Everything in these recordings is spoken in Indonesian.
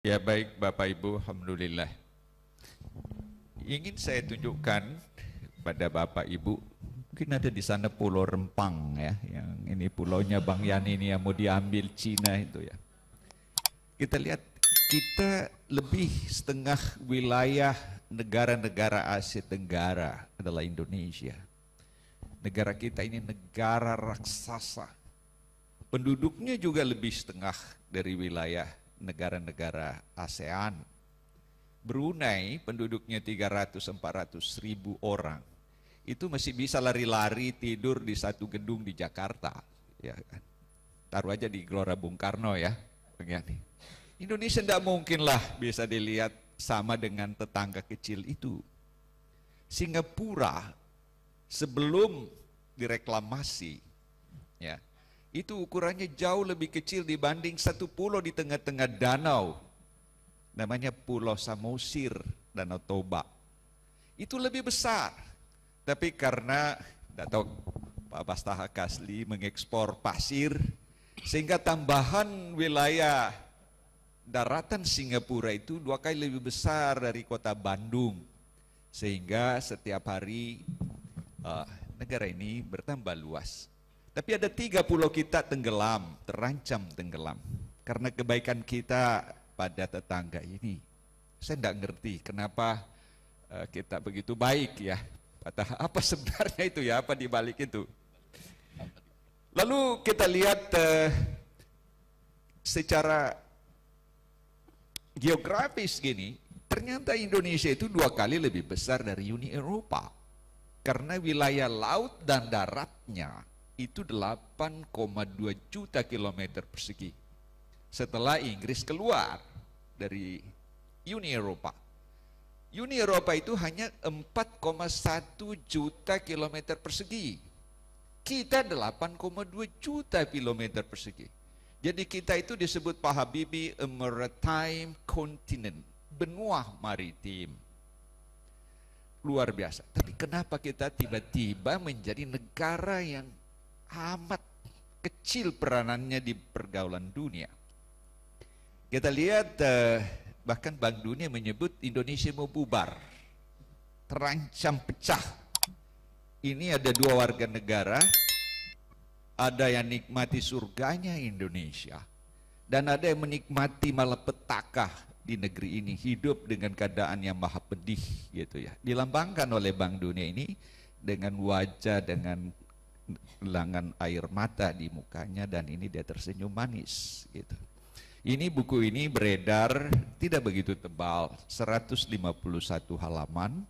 Ya baik Bapak Ibu, Alhamdulillah. Ingin saya tunjukkan pada Bapak Ibu, mungkin ada di sana Pulau Rempang ya, yang ini pulaunya Bang Yani ini yang mau diambil Cina itu ya. Kita lihat, kita lebih setengah wilayah negara-negara Asia Tenggara adalah Indonesia. Negara kita ini negara raksasa. Penduduknya juga lebih setengah dari wilayah negara-negara ASEAN. Brunei penduduknya 300-400 ribu orang. Itu masih bisa lari-lari tidur di satu gedung di Jakarta. Ya kan? Taruh aja di Gelora Bung Karno ya. Begini. Indonesia tidak mungkinlah bisa dilihat sama dengan tetangga kecil itu. Singapura sebelum direklamasi, ya, itu ukurannya jauh lebih kecil dibanding satu pulau di tengah-tengah danau. Namanya Pulau Samosir, Danau Toba. Itu lebih besar. Tapi karena, tidak tahu Pak Bastaha Kasli mengekspor pasir, sehingga tambahan wilayah daratan Singapura itu 2 kali lebih besar dari kota Bandung. Sehingga setiap hari negara ini bertambah luas. Tapi ada 3 pulau kita tenggelam, terancam tenggelam. Karena kebaikan kita pada tetangga ini. Saya tidak ngerti kenapa kita begitu baik ya. Apa sebenarnya itu ya, apa dibalik itu. Lalu kita lihat secara geografis gini, ternyata Indonesia itu 2 kali lebih besar dari Uni Eropa. Karena wilayah laut dan daratnya itu 8,2 juta kilometer persegi. Setelah Inggris keluar dari Uni Eropa. Uni Eropa itu hanya 4,1 juta kilometer persegi. Kita 8,2 juta kilometer persegi. Jadi kita itu disebut Pak Habibie a maritime continent, benua maritim. Luar biasa. Tapi kenapa kita tiba-tiba menjadi negara yang amat kecil peranannya di pergaulan dunia? Kita lihat bahkan Bank Dunia menyebut Indonesia mau bubar, terancam pecah. Ini ada 2 warga negara, ada yang nikmati surganya Indonesia, dan ada yang menikmati malapetaka di negeri ini, hidup dengan keadaan yang maha pedih gitu ya. Dilambangkan oleh Bank Dunia ini dengan wajah dengan gelangan air mata di mukanya, dan ini dia tersenyum manis gitu. Ini buku ini beredar tidak begitu tebal, 151 halaman.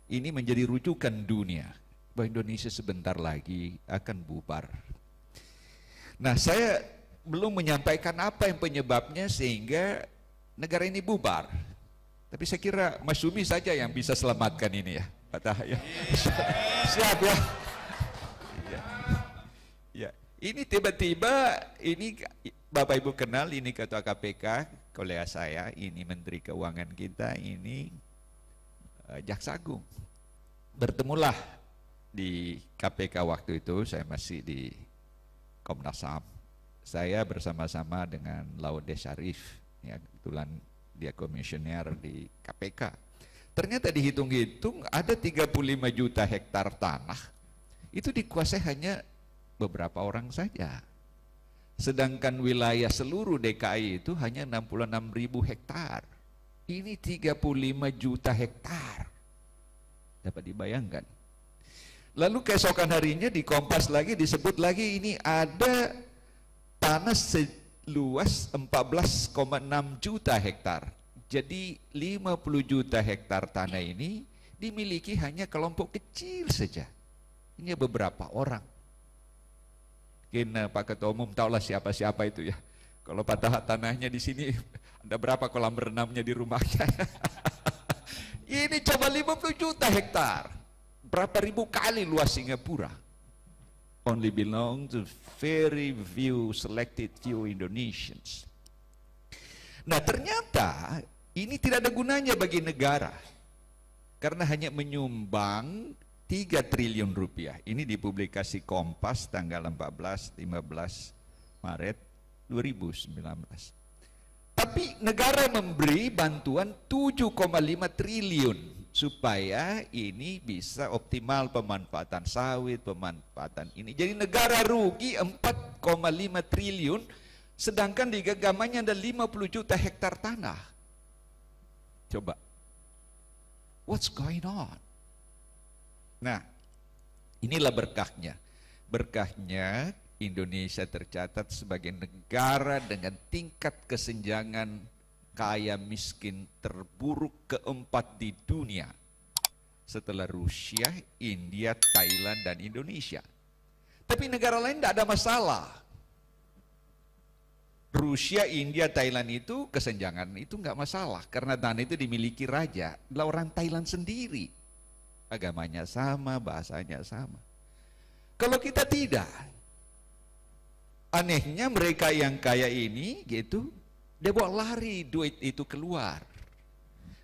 Ini menjadi rujukan dunia bahwa Indonesia sebentar lagi akan bubar. Nah, saya belum menyampaikan apa yang penyebabnya sehingga negara ini bubar. Tapi saya kira Mas Sumi saja yang bisa selamatkan ini ya, Pak Tahaya. Siap ya. Ya, ini tiba-tiba ini Bapak Ibu kenal, ini Ketua KPK, kolega saya, ini Menteri Keuangan kita, ini Jaksa Agung. Bertemulah di KPK waktu itu, saya masih di Komnas HAM. Saya bersama-sama dengan Laude Syarif, ya, kebetulan dia komisioner di KPK. Ternyata dihitung-hitung ada 35 juta hektar tanah, itu dikuasai hanya beberapa orang saja. Sedangkan wilayah seluruh DKI itu hanya 66.000 hektar. Ini 35 juta hektar. Dapat dibayangkan. Lalu keesokan harinya di Kompas lagi disebut lagi ini ada tanah seluas 14,6 juta hektar. Jadi 50 juta hektar tanah ini dimiliki hanya kelompok kecil saja. Ini beberapa orang. Mungkin Pak Ketua Umum tahulah siapa-siapa itu ya. Kalau patah tanahnya di sini, ada berapa kolam berenangnya di rumahnya? Ini coba 50 juta hektar. Berapa ribu kali luas Singapura. Only belong to very few selected few Indonesians. Nah, ternyata ini tidak ada gunanya bagi negara. Karena hanya menyumbang 3 triliun rupiah. Ini dipublikasi Kompas tanggal 14-15 Maret 2019. Tapi negara memberi bantuan 7,5 triliun supaya ini bisa optimal pemanfaatan sawit, pemanfaatan ini. Jadi negara rugi 4,5 triliun, sedangkan di genggamannya ada 50 juta hektar tanah. Coba, what's going on? Nah, inilah berkahnya. Berkahnya Indonesia tercatat sebagai negara dengan tingkat kesenjangan kaya miskin terburuk keempat di dunia setelah Rusia, India, Thailand, dan Indonesia. Tapi negara lain tidak ada masalah. Rusia, India, Thailand itu kesenjangan itu nggak masalah karena tanah itu dimiliki raja. Lah orang Thailand sendiri, agamanya sama, bahasanya sama. Kalau kita tidak, anehnya mereka yang kaya ini gitu, dia bawa lari duit itu keluar.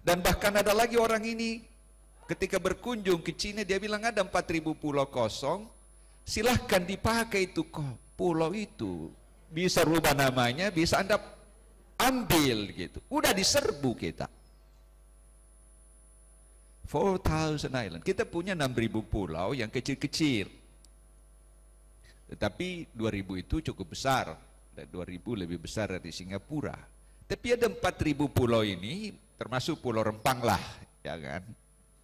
Dan bahkan ada lagi orang ini ketika berkunjung ke Cina, dia bilang ada 4.000 pulau kosong, silahkan dipakai itu pulau itu, bisa rubah namanya, bisa Anda ambil gitu. Udah diserbu kita. 4,000 island. Kita punya 6.000 pulau yang kecil-kecil. Tetapi 2.000 itu cukup besar, dan 2.000 lebih besar dari Singapura. Tapi ada 4.000 pulau ini, termasuk Pulau Rempang lah, ya kan?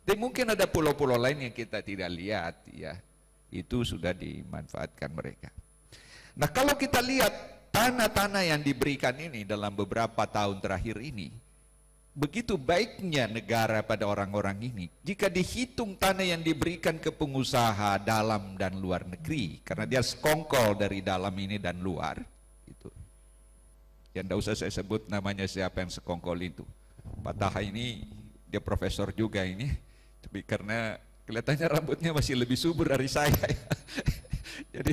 Dan mungkin ada pulau-pulau lain yang kita tidak lihat, ya. Itu sudah dimanfaatkan mereka. Nah, kalau kita lihat tanah-tanah yang diberikan ini dalam beberapa tahun terakhir ini, begitu baiknya negara pada orang-orang ini. Jika dihitung tanah yang diberikan ke pengusaha dalam dan luar negeri, karena dia sekongkol dari dalam ini dan luar, itu. Yang tidak usah saya sebut namanya siapa yang sekongkol itu. Pak Taha ini dia profesor juga ini, tapi karena kelihatannya rambutnya masih lebih subur dari saya. Jadi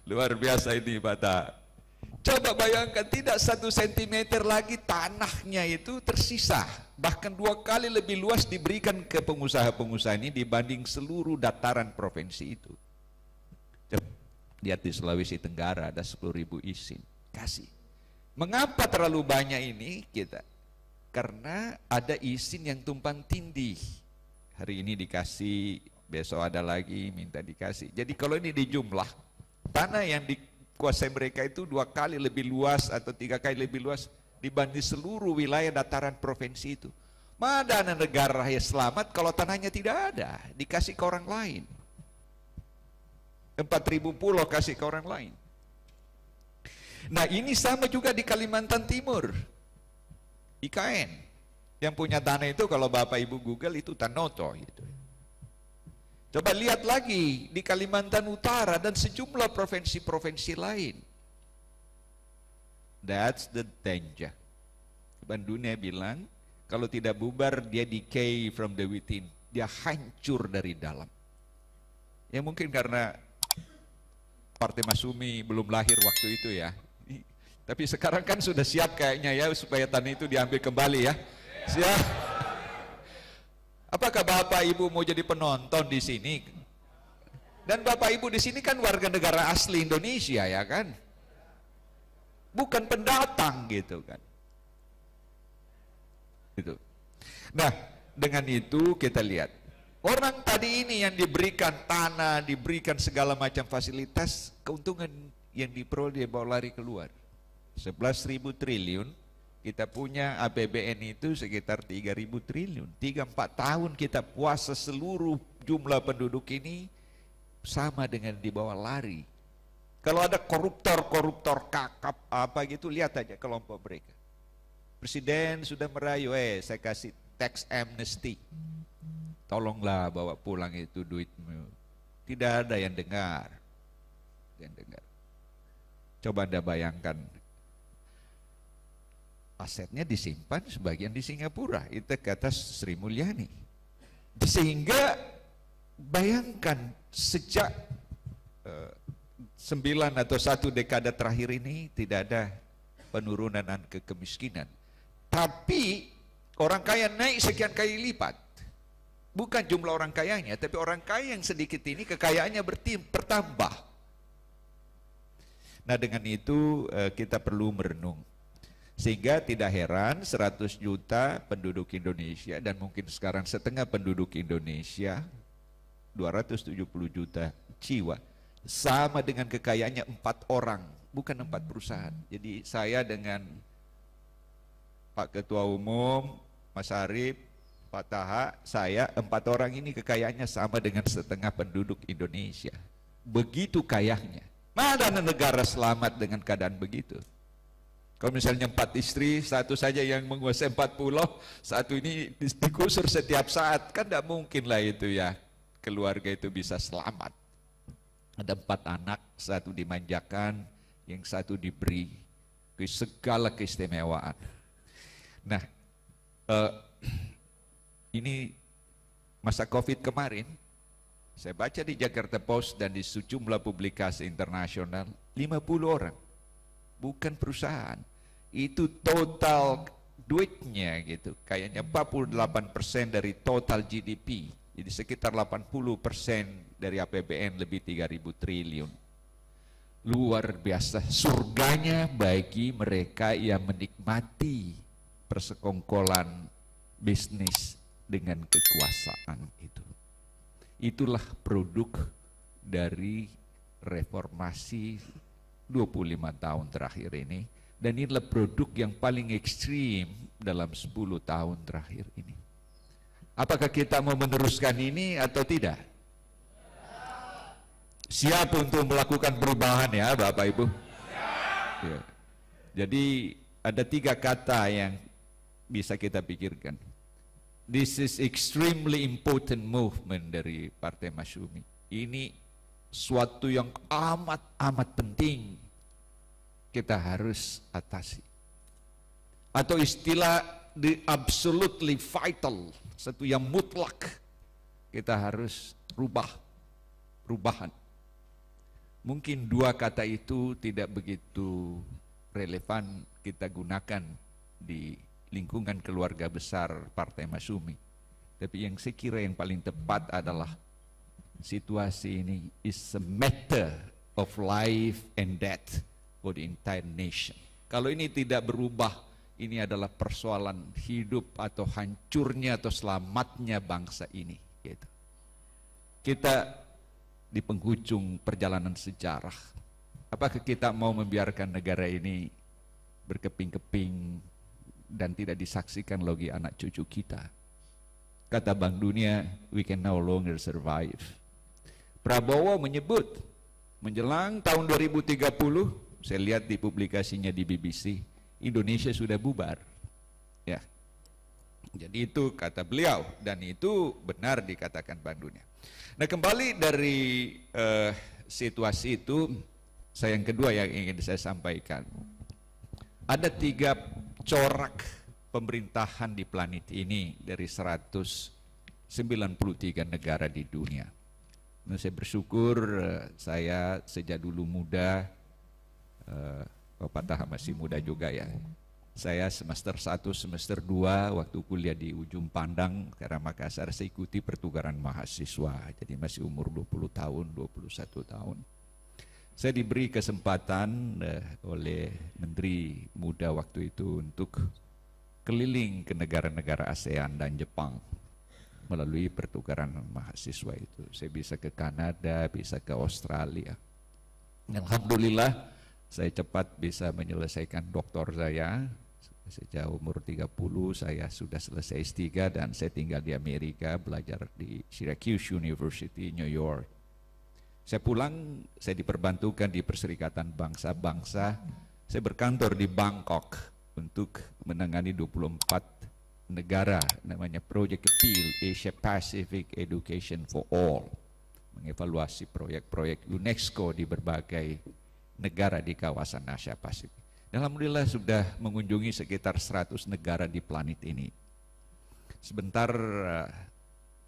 luar biasa ini Pak Taha. Coba bayangkan, tidak 1 sentimeter lagi tanahnya itu tersisa. Bahkan 2 kali lebih luas diberikan ke pengusaha-pengusaha ini dibanding seluruh dataran provinsi itu. Coba lihat di Sulawesi Tenggara ada 10.000 izin. Kasih. Mengapa terlalu banyak ini kita? Karena ada izin yang tumpang tindih. Hari ini dikasih, besok ada lagi minta dikasih. Jadi kalau ini dijumlah, tanah yang dikuasai mereka itu 2 kali lebih luas atau 3 kali lebih luas dibanding seluruh wilayah dataran provinsi itu. Mana negara yang selamat kalau tanahnya tidak ada, dikasih ke orang lain. 4.000 pulau kasih ke orang lain. Nah, ini sama juga di Kalimantan Timur. IKN yang punya tanah itu, kalau Bapak Ibu Google itu Tanoto gitu. Coba lihat lagi di Kalimantan Utara dan sejumlah provinsi-provinsi lain. That's the danger. Ban dunia bilang kalau tidak bubar dia decay from the within, dia hancur dari dalam. Ya mungkin karena Partai Masyumi belum lahir waktu itu ya. Tapi sekarang kan sudah siap kayaknya ya supaya tanah itu diambil kembali ya. Siap. Apakah Bapak Ibu mau jadi penonton di sini? Dan Bapak Ibu di sini kan warga negara asli Indonesia ya kan? Bukan pendatang gitu kan. Gitu. Nah, dengan itu kita lihat. Orang tadi ini yang diberikan tanah, diberikan segala macam fasilitas, keuntungan yang diperoleh dia bawa lari keluar. 11.000 triliun, kita punya APBN itu sekitar 3.000 triliun. 3-4 tahun kita puasa seluruh jumlah penduduk ini sama dengan dibawa lari. Kalau ada koruptor kakap apa gitu, lihat aja kelompok mereka. Presiden sudah merayu, saya kasih tax amnesty. Tolonglah bawa pulang itu duitmu. Tidak ada yang dengar. Coba Anda bayangkan, asetnya disimpan sebagian di Singapura, itu kata Sri Mulyani. Sehingga bayangkan sejak 9 atau 1 dekade terakhir ini tidak ada penurunan angka kemiskinan. Tapi orang kaya naik sekian kali lipat. Bukan jumlah orang kayanya, tapi orang kaya yang sedikit ini kekayaannya bertambah. Nah dengan itu kita perlu merenung. Sehingga tidak heran 100 juta penduduk Indonesia dan mungkin sekarang setengah penduduk Indonesia 270 juta jiwa sama dengan kekayaannya 4 orang, bukan 4 perusahaan. Jadi saya dengan Pak Ketua Umum, Mas Arief, Pak Taha, saya 4 orang ini kekayaannya sama dengan setengah penduduk Indonesia. Begitu kayanya. Mana negara selamat dengan keadaan begitu? Kalau misalnya 4 istri, satu saja yang menguasai 4 pulau, satu ini digusur setiap saat, kan tidak mungkin lah itu ya, keluarga itu bisa selamat. Ada 4 anak, satu dimanjakan, yang satu diberi segala keistimewaan. Nah, ini masa COVID kemarin, saya baca di Jakarta Post dan di sejumlah publikasi internasional, 50 orang. Bukan perusahaan, itu total duitnya gitu, kayaknya 48% dari total GDP, jadi sekitar 80% dari APBN, lebih 3.000 triliun. Luar biasa surganya bagi mereka yang menikmati persekongkolan bisnis dengan kekuasaan itu. Itulah produk dari reformasi 25 tahun terakhir ini, dan inilah produk yang paling ekstrim dalam 10 tahun terakhir ini. Apakah kita mau meneruskan ini atau tidak? Siap untuk melakukan perubahan ya Bapak Ibu? Ya. Jadi ada 3 kata yang bisa kita pikirkan. This is extremely important movement dari Partai Masyumi. Ini suatu yang amat penting kita harus atasi. Atau istilah the absolutely vital, satu yang mutlak kita harus perubahan. Mungkin 2 kata itu tidak begitu relevan kita gunakan di lingkungan keluarga besar Partai Masyumi. Tapi yang saya kira yang paling tepat adalah situasi ini is a matter of life and death for the entire nation. Kalau ini tidak berubah, ini adalah persoalan hidup atau hancurnya atau selamatnya bangsa ini. Gitu. Kita di penghujung perjalanan sejarah. Apakah kita mau membiarkan negara ini berkeping-keping dan tidak disaksikan lagi anak cucu kita? Kata Bank Dunia, we can no longer survive. Prabowo menyebut menjelang tahun 2030, saya lihat di publikasinya di BBC, Indonesia sudah bubar. Ya. Jadi itu kata beliau, dan itu benar dikatakan Bank Dunia. Nah, kembali dari situasi itu, yang kedua yang ingin saya sampaikan. Ada 3 corak pemerintahan di planet ini dari 193 negara di dunia. Nah, saya bersyukur saya sejak dulu muda, Bapak Taha masih muda juga ya. Saya semester 1, semester 2 waktu kuliah di Ujung Pandang, daerah Makassar, saya ikuti pertukaran mahasiswa. Jadi masih umur 20 tahun, 21 tahun. Saya diberi kesempatan oleh Menteri Muda waktu itu untuk keliling ke negara-negara ASEAN dan Jepang melalui pertukaran mahasiswa itu. Saya bisa ke Kanada, bisa ke Australia. Alhamdulillah saya cepat bisa menyelesaikan doktor saya. Sejak umur 30 saya sudah selesai S3 dan saya tinggal di Amerika, belajar di Syracuse University, New York. Saya pulang, saya diperbantukan di Perserikatan Bangsa-Bangsa. Saya berkantor di Bangkok untuk menangani 24 negara, namanya Project Appeal Asia Pacific Education for All, mengevaluasi proyek-proyek UNESCO di berbagai negara di kawasan Asia Pasifik. Alhamdulillah sudah mengunjungi sekitar 100 negara di planet ini. Sebentar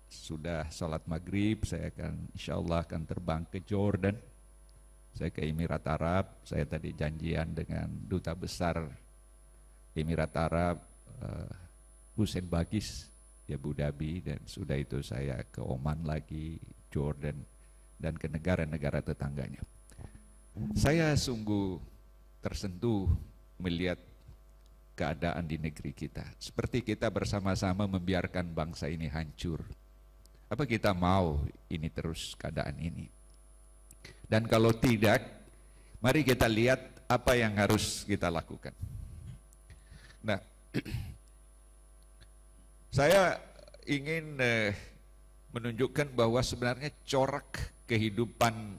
sudah sholat maghrib, saya insya Allah akan terbang ke Jordan, saya ke Emirat Arab. Saya tadi janjian dengan Duta Besar Emirat Arab Hussein Bagis di Abu Dhabi, dan sudah itu saya ke Oman lagi, Jordan, dan ke negara-negara tetangganya. Saya sungguh tersentuh melihat keadaan di negeri kita. Seperti kita bersama-sama membiarkan bangsa ini hancur. Apa kita mau ini terus keadaan ini? Dan kalau tidak, mari kita lihat apa yang harus kita lakukan. Nah, saya ingin menunjukkan bahwa sebenarnya corak kehidupan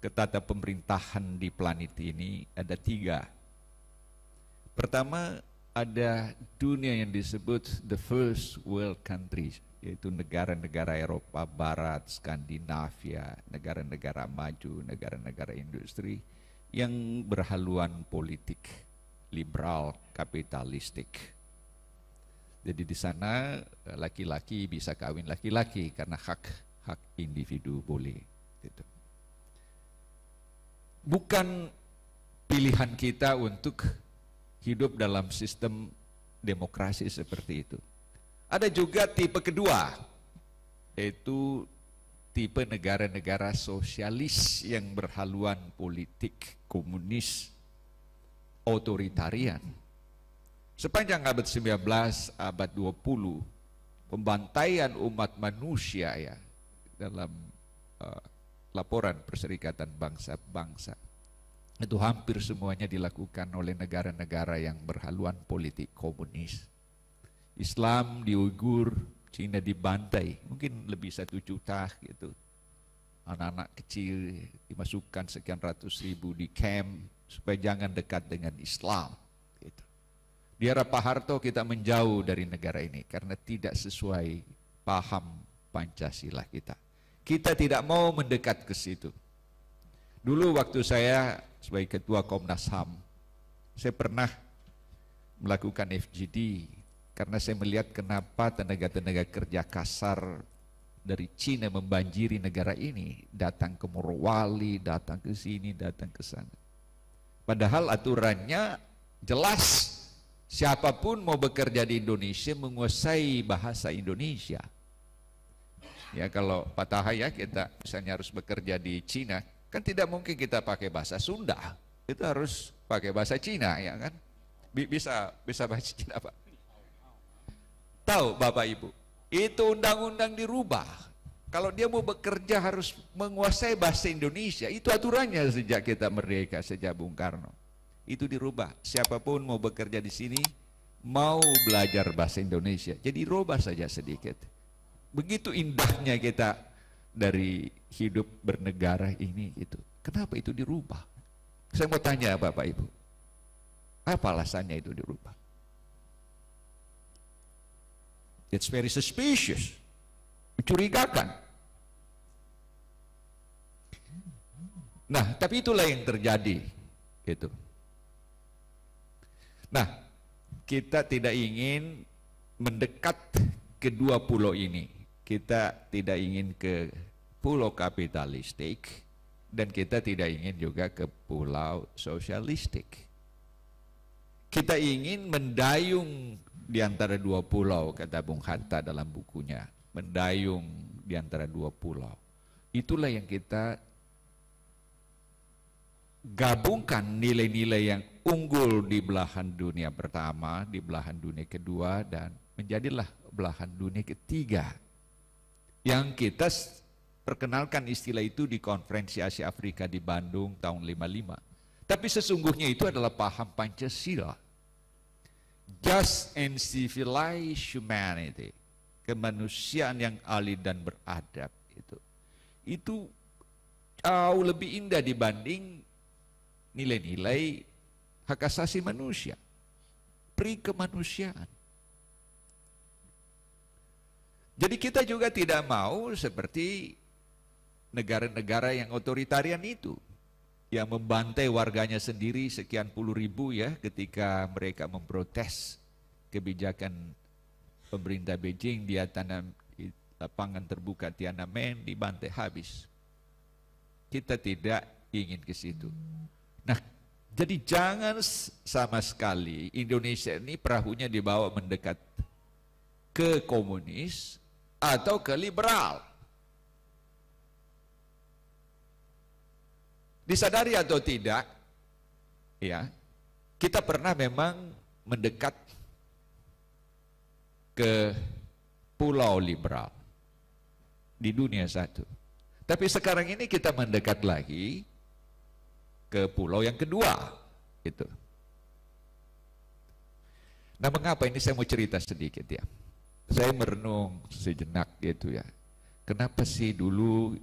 ketata pemerintahan di planet ini ada 3. Pertama, ada dunia yang disebut the first world countries, yaitu negara-negara Eropa Barat, Skandinavia, negara-negara maju, negara-negara industri yang berhaluan politik liberal, kapitalistik. Jadi di sana laki-laki bisa kawin laki-laki karena hak individu boleh. Gitu. Bukan pilihan kita untuk hidup dalam sistem demokrasi seperti itu. Ada juga tipe kedua, yaitu tipe negara-negara sosialis yang berhaluan politik komunis otoritarian. Sepanjang abad 19, abad 20, pembantaian umat manusia ya dalam laporan Perserikatan Bangsa-Bangsa itu hampir semuanya dilakukan oleh negara-negara yang berhaluan politik komunis. Islam di Uighur, Cina dibantai, mungkin lebih 1 juta gitu. Anak-anak kecil dimasukkan sekian ratus ribu di camp supaya jangan dekat dengan Islam. Gitu. Di era Pak Harto kita menjauh dari negara ini karena tidak sesuai paham Pancasila kita. Kita tidak mau mendekat ke situ. Dulu waktu saya sebagai ketua Komnas HAM, saya pernah melakukan FGD karena saya melihat kenapa tenaga-tenaga kerja kasar dari Cina membanjiri negara ini, datang ke Morowali, datang ke sini, datang ke sana. Padahal aturannya jelas, siapapun mau bekerja di Indonesia menguasai bahasa Indonesia. Ya kalau Pak Taha ya kita misalnya harus bekerja di Cina, kan tidak mungkin kita pakai bahasa Sunda, kita harus pakai bahasa Cina ya kan? Bisa bahasa Cina Pak? Tahu Bapak Ibu, itu undang-undang dirubah. Kalau dia mau bekerja harus menguasai bahasa Indonesia, itu aturannya sejak kita merdeka, sejak Bung Karno. Itu dirubah, siapapun mau bekerja di sini, mau belajar bahasa Indonesia, jadi rubah saja sedikit. Begitu indahnya kita dari hidup bernegara ini gitu. Kenapa itu dirubah? Saya mau tanya Bapak Ibu, apa alasannya itu dirubah? It's very suspicious, mencurigakan. Nah, tapi itulah yang terjadi, gitu. Nah, kita tidak ingin mendekat ke 2 pulau ini. Kita tidak ingin ke pulau kapitalistik dan kita tidak ingin juga ke pulau sosialistik. Kita ingin mendayung di antara 2 pulau, kata Bung Hatta dalam bukunya, mendayung di antara 2 pulau. Itulah yang kita gabungkan, nilai-nilai yang unggul di belahan dunia pertama, di belahan dunia kedua, dan menjadilah belahan dunia ketiga. Yang kita perkenalkan istilah itu di Konferensi Asia Afrika di Bandung tahun 55. Tapi sesungguhnya itu adalah paham Pancasila. Just and civilized humanity, kemanusiaan yang adil dan beradab itu jauh lebih indah dibanding nilai-nilai hak asasi manusia, pri kemanusiaan. Jadi kita juga tidak mau seperti negara-negara yang otoritarian itu, yang membantai warganya sendiri sekian puluh ribu ya ketika mereka memprotes kebijakan pemerintah Beijing. Dia tanam lapangan terbuka Tiananmen, dibantai habis. Kita tidak ingin ke situ. Nah, jadi jangan sama sekali Indonesia ini perahunya dibawa mendekat ke komunis atau ke liberal. Disadari atau tidak, ya, kita pernah memang mendekat ke pulau liberal di dunia satu. Tapi sekarang ini kita mendekat lagi ke pulau yang kedua, itu. Nah, mengapa ini saya mau cerita sedikit ya. Saya merenung sejenak gitu ya. Kenapa sih dulu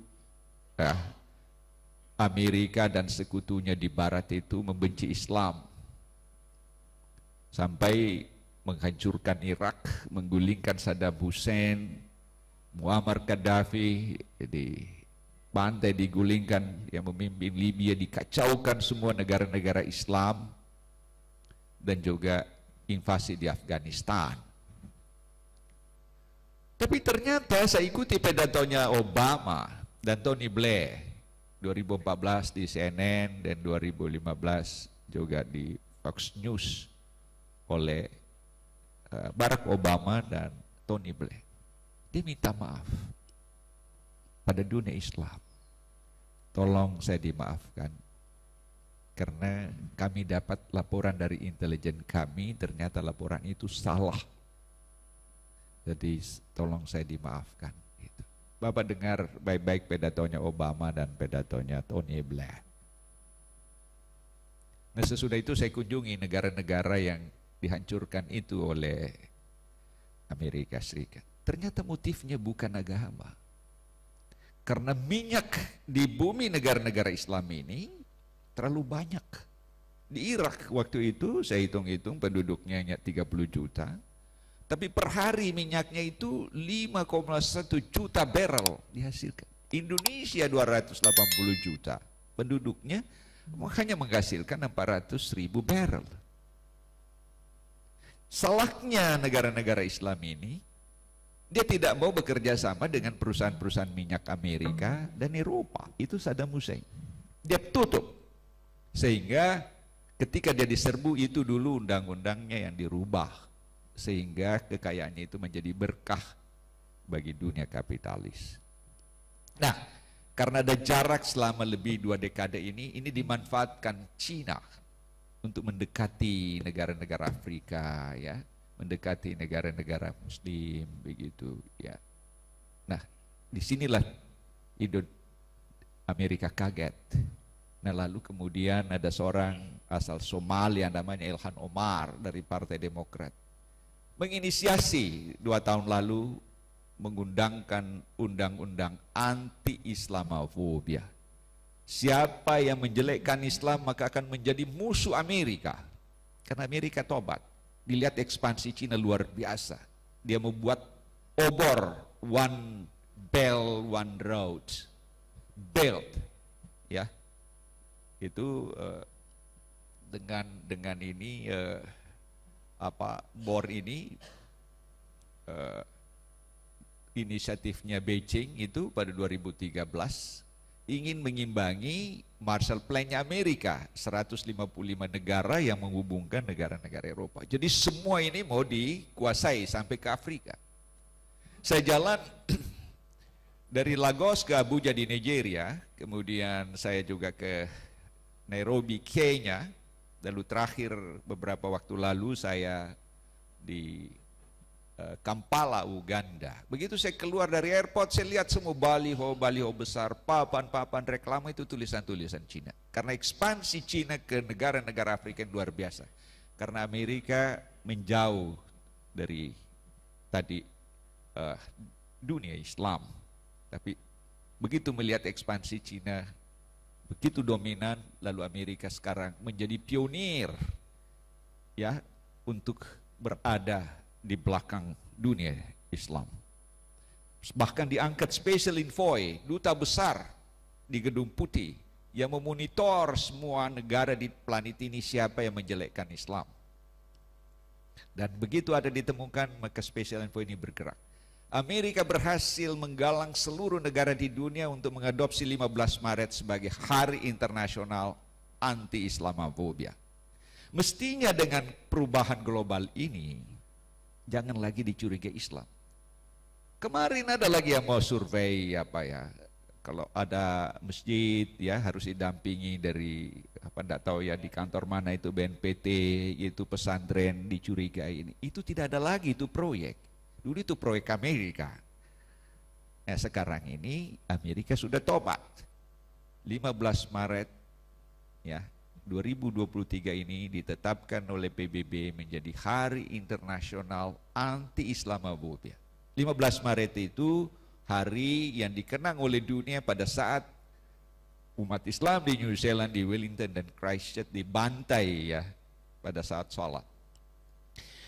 Amerika dan sekutunya di barat itu membenci Islam sampai menghancurkan Irak, menggulingkan Saddam Hussein, Muammar Gaddafi di pantai digulingkan, yang memimpin Libya, dikacaukan semua negara-negara Islam, dan juga invasi di Afghanistan. Tapi ternyata saya ikuti pidatonya Obama dan Tony Blair 2014 di CNN dan 2015 juga di Fox News oleh Barack Obama dan Tony Blair. Dia minta maaf pada dunia Islam. Tolong saya dimaafkan karena kami dapat laporan dari intelijen kami, ternyata laporan itu salah. Jadi tolong saya dimaafkan. Gitu. Bapak dengar baik-baik pidatonya Obama dan pidatonya Tony Blair. Nah, sesudah itu saya kunjungi negara-negara yang dihancurkan itu oleh Amerika Serikat. Ternyata motifnya bukan agama. Karena minyak di bumi negara-negara Islam ini terlalu banyak. Di Irak waktu itu saya hitung-hitung penduduknya hanya 30 juta. Tapi per hari minyaknya itu 5,1 juta barrel dihasilkan. Indonesia 280 juta penduduknya hanya menghasilkan 400.000 barrel. Salahnya negara-negara Islam ini, dia tidak mau bekerja sama dengan perusahaan-perusahaan minyak Amerika dan Eropa. Itu Saddam Hussein. Dia tutup. Sehingga ketika dia diserbu itu dulu undang-undangnya yang dirubah. Sehingga kekayaannya itu menjadi berkah bagi dunia kapitalis. Nah, karena ada jarak selama lebih 2 dekade ini dimanfaatkan Cina untuk mendekati negara-negara Afrika, ya, mendekati negara-negara Muslim, begitu, ya. Nah, disinilah Amerika kaget. Nah, lalu kemudian ada seorang asal Somalia namanya Ilhan Omar dari Partai Demokrat menginisiasi 2 tahun lalu mengundangkan undang-undang anti-Islamofobia. Siapa yang menjelekkan Islam maka akan menjadi musuh Amerika. Karena Amerika tobat. Dilihat ekspansi Cina luar biasa. Dia membuat obor, one belt, one road. Belt, ya. Itu dengan ini bor ini inisiatifnya Beijing itu pada 2013 ingin mengimbangi Marshall Plan-nya Amerika, 155 negara yang menghubungkan negara-negara Eropa. Jadi semua ini mau dikuasai sampai ke Afrika. Saya jalan dari Lagos ke Abuja di Nigeria, kemudian saya juga ke Nairobi, Kenya, lalu terakhir beberapa waktu lalu saya di Kampala, Uganda. Begitu saya keluar dari airport, saya lihat semua baliho besar, papan-papan reklame itu tulisan-tulisan Cina. Karena ekspansi Cina ke negara-negara Afrika yang luar biasa. Karena Amerika menjauh dari tadi dunia Islam. Tapi begitu melihat ekspansi Cina begitu dominan, lalu Amerika sekarang menjadi pionir, ya, untuk berada di belakang dunia Islam. Bahkan diangkat special envoy, duta besar di Gedung Putih yang memonitor semua negara di planet ini siapa yang menjelekkan Islam. Dan begitu ada ditemukan, maka special envoy ini bergerak. Amerika berhasil menggalang seluruh negara di dunia untuk mengadopsi 15 Maret sebagai Hari Internasional Anti-Islamofobia. Mestinya dengan perubahan global ini, jangan lagi dicurigai Islam. Kemarin ada lagi yang mau survei Kalau ada masjid ya harus didampingi dari apa enggak tahu ya di kantor mana itu BNPT, itu pesantren dicurigai ini. Itu tidak ada lagi itu proyek. Dulu itu proyek Amerika. Nah, sekarang ini Amerika sudah tobat. 15 Maret ya 2023 ini ditetapkan oleh PBB menjadi Hari Internasional Anti Islamophobia. 15 Maret itu hari yang dikenang oleh dunia pada saat umat Islam di New Zealand, di Wellington dan Christchurch dibantai ya pada saat sholat.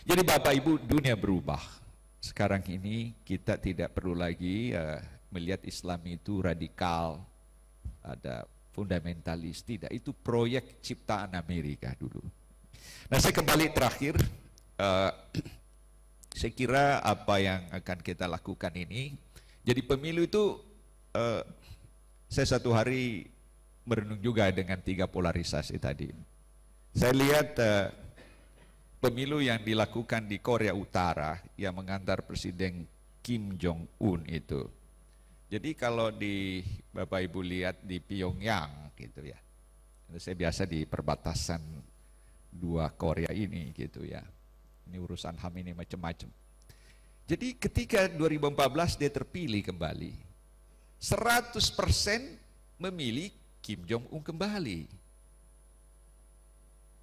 Jadi Bapak Ibu, dunia berubah. Sekarang ini kita tidak perlu lagi melihat Islam itu radikal, ada fundamentalis, tidak. Itu proyek ciptaan Amerika dulu. Nah, saya kembali terakhir, saya kira apa yang akan kita lakukan ini, jadi pemilu itu, saya satu hari merenung juga dengan 3 polarisasi tadi. Saya lihat pemilu yang dilakukan di Korea Utara yang mengantar Presiden Kim Jong-un itu. Jadi kalau di Bapak Ibu lihat di Pyongyang gitu ya, saya biasa di perbatasan 2 Korea ini gitu ya. Ini urusan HAM ini macam-macam. Jadi ketika 2014 dia terpilih kembali, 100% memilih Kim Jong-un kembali.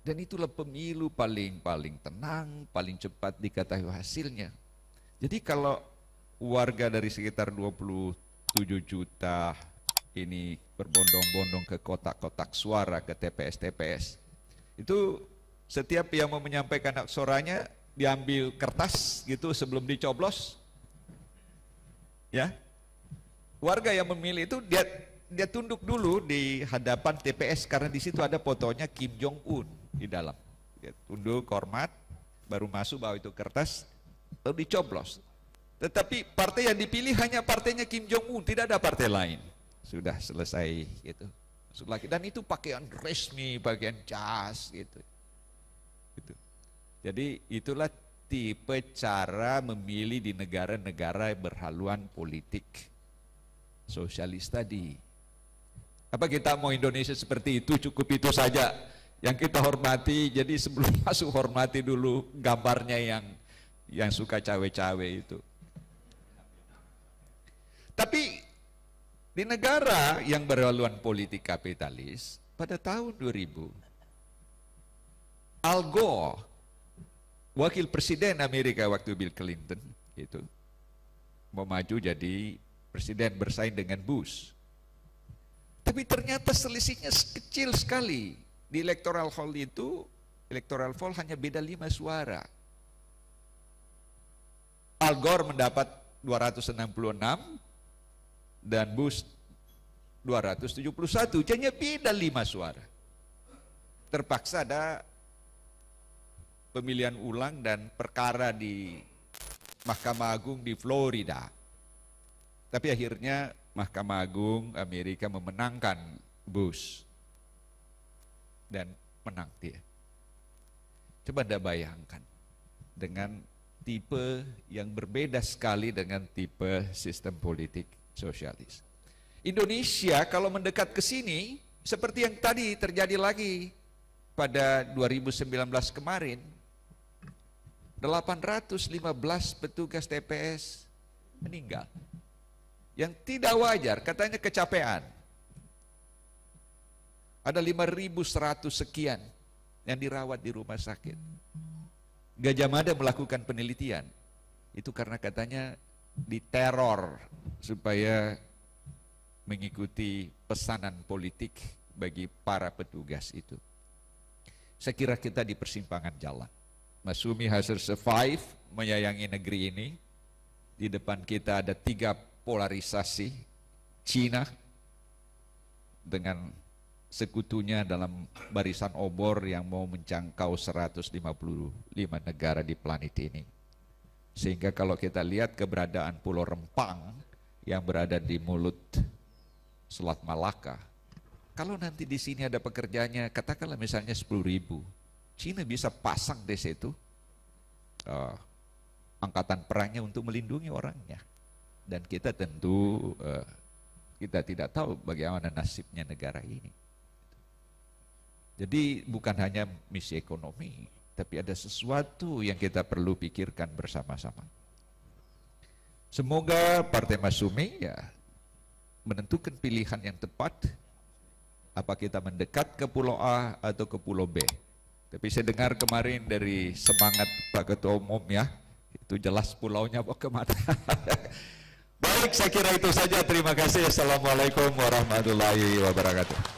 Dan itulah pemilu paling tenang, paling cepat diketahui hasilnya. Jadi kalau warga dari sekitar 27 juta ini berbondong-bondong ke kotak-kotak suara, ke TPS-TPS, itu setiap yang mau menyampaikan hak suaranya diambil kertas gitu sebelum dicoblos, ya. Warga yang memilih itu dia tunduk dulu di hadapan TPS karena di situ ada fotonya Kim Jong Un di dalam. Dia tunduk, hormat, baru masuk bawa itu kertas, lalu dicoblos. Tetapi partai yang dipilih hanya partainya Kim Jong Un, tidak ada partai lain. Sudah selesai gitu. Masuk lagi, dan itu pakaian resmi, pakaian jas gitu. Gitu. Jadi itulah tipe cara memilih di negara-negara berhaluan politik sosialis tadi. Apa kita mau Indonesia seperti itu? Cukup itu saja yang kita hormati. Jadi sebelum masuk hormati dulu gambarnya yang suka cawe-cawe itu. Tapi di negara yang berhaluan politik kapitalis pada tahun 2000, Al Gore, wakil presiden Amerika waktu Bill Clinton itu mau maju jadi presiden bersaing dengan Bush. Tapi ternyata selisihnya kecil sekali. Di electoral hall itu, electoral hall hanya beda 5 suara. Al Gore mendapat 266 dan Bush 271, hanya beda 5 suara. Terpaksa ada pemilihan ulang dan perkara di Mahkamah Agung di Florida. Tapi akhirnya Mahkamah Agung Amerika memenangkan Bush dan menang dia. Coba Anda bayangkan dengan tipe yang berbeda sekali dengan tipe sistem politik sosialis. Indonesia kalau mendekat ke sini seperti yang tadi terjadi lagi pada 2019 kemarin, 815 petugas TPS meninggal. Yang tidak wajar, katanya kecapean. Ada 5.100 sekian yang dirawat di rumah sakit. Gajah Mada melakukan penelitian. Itu karena katanya diteror supaya mengikuti pesanan politik bagi para petugas itu. Saya kira kita di persimpangan jalan. Masumi Hasir survive, menyayangi negeri ini. Di depan kita ada 3 polarisasi, Cina dengan sekutunya dalam barisan obor yang mau menjangkau 155 negara di planet ini. Sehingga kalau kita lihat keberadaan Pulau Rempang yang berada di mulut Selat Malaka, kalau nanti di sini ada pekerjaannya, katakanlah misalnya 10.000, Cina bisa pasang di situ angkatan perangnya untuk melindungi orangnya. Dan kita tentu kita tidak tahu bagaimana nasibnya negara ini. Jadi bukan hanya misi ekonomi, tapi ada sesuatu yang kita perlu pikirkan bersama-sama. Semoga Partai Masyumi ya menentukan pilihan yang tepat, apa kita mendekat ke Pulau A atau ke Pulau B. Tapi saya dengar kemarin dari semangat Pak Ketua Umum ya, itu jelas pulaunya mau kemana. Baik, saya kira itu saja. Terima kasih. Assalamualaikum warahmatullahi wabarakatuh.